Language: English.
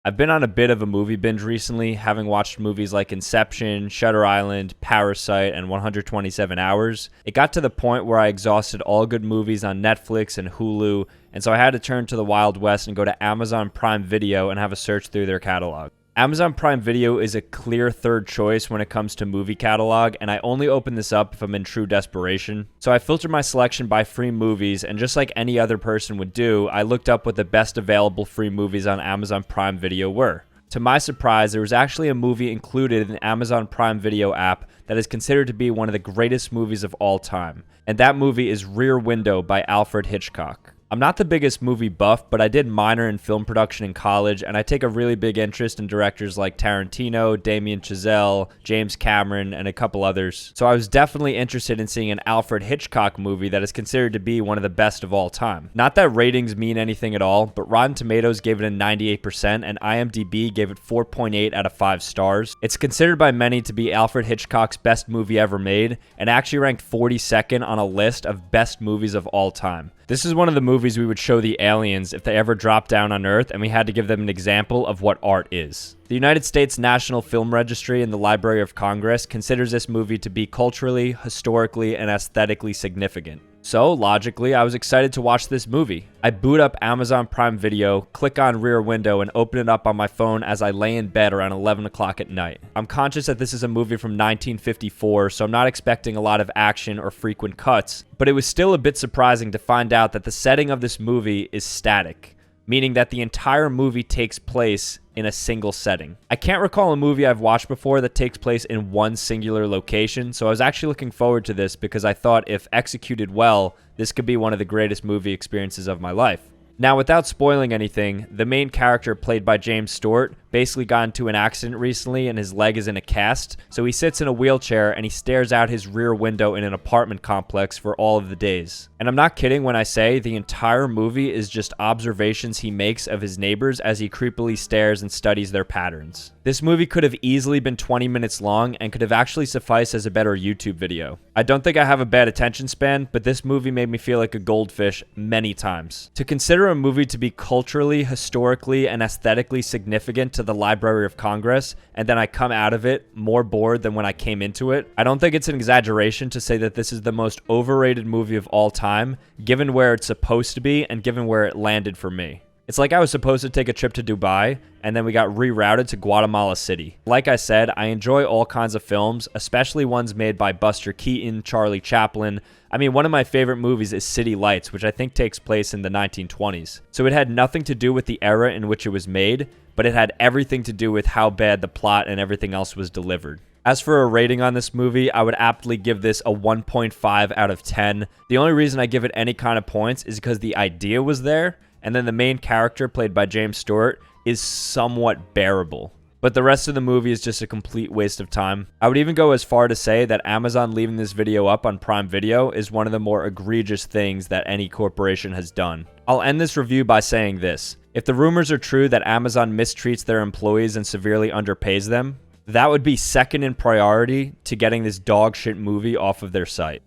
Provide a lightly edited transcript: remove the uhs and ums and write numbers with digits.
I've been on a bit of a movie binge recently, having watched movies like Inception, Shutter Island, Parasite, and 127 Hours. It got to the point where I exhausted all good movies on Netflix and Hulu, and so I had to turn to the Wild West and go to Amazon Prime Video and have a search through their catalog. Amazon Prime Video is a clear third choice when it comes to movie catalog, and I only open this up if I'm in true desperation. So I filtered my selection by free movies, and just like any other person would do, I looked up what the best available free movies on Amazon Prime Video were. To my surprise, there was actually a movie included in the Amazon Prime Video app that is considered to be one of the greatest movies of all time, and that movie is Rear Window by Alfred Hitchcock. I'm not the biggest movie buff, but I did minor in film production in college, and I take a really big interest in directors like Tarantino, Damien Chazelle, James Cameron, and a couple others. So I was definitely interested in seeing an Alfred Hitchcock movie that is considered to be one of the best of all time. Not that ratings mean anything at all, but Rotten Tomatoes gave it a 98%, and IMDb gave it 4.8 out of 5 stars. It's considered by many to be Alfred Hitchcock's best movie ever made, and actually ranked 42nd on a list of best movies of all time. This is one of the movies we would show the aliens if they ever dropped down on Earth, and we had to give them an example of what art is. The United States National Film Registry and the Library of Congress considers this movie to be culturally, historically, and aesthetically significant. So, logically, I was excited to watch this movie. I boot up Amazon Prime Video, click on Rear Window, and open it up on my phone as I lay in bed around 11 o'clock at night. I'm conscious that this is a movie from 1954, so I'm not expecting a lot of action or frequent cuts, but it was still a bit surprising to find out that the setting of this movie is static, meaning that the entire movie takes place in a single setting. I can't recall a movie I've watched before that takes place in one singular location, so I was actually looking forward to this because I thought if executed well, this could be one of the greatest movie experiences of my life. Now, without spoiling anything, the main character, played by James Stewart, basically got into an accident recently and his leg is in a cast, so he sits in a wheelchair and he stares out his rear window in an apartment complex for all of the days. And I'm not kidding when I say the entire movie is just observations he makes of his neighbors as he creepily stares and studies their patterns. This movie could have easily been 20 minutes long and could have actually sufficed as a better YouTube video. I don't think I have a bad attention span, but this movie made me feel like a goldfish many times. To consider a movie to be culturally, historically, and aesthetically significant to the Library of Congress, and then I come out of it more bored than when I came into it, I don't think it's an exaggeration to say that this is the most overrated movie of all time, given where it's supposed to be and given where it landed for me. It's like I was supposed to take a trip to Dubai, and then we got rerouted to Guatemala City. Like I said, I enjoy all kinds of films, especially ones made by Buster Keaton, Charlie Chaplin. I mean, one of my favorite movies is City Lights, which I think takes place in the 1920s. So it had nothing to do with the era in which it was made, but it had everything to do with how bad the plot and everything else was delivered. As for a rating on this movie, I would aptly give this a 1.5 out of 10. The only reason I give it any kind of points is because the idea was there, and then the main character, played by James Stewart, is somewhat bearable. But the rest of the movie is just a complete waste of time. I would even go as far to say that Amazon leaving this video up on Prime Video is one of the more egregious things that any corporation has done. I'll end this review by saying this. If the rumors are true that Amazon mistreats their employees and severely underpays them, that would be second in priority to getting this dog shit movie off of their site.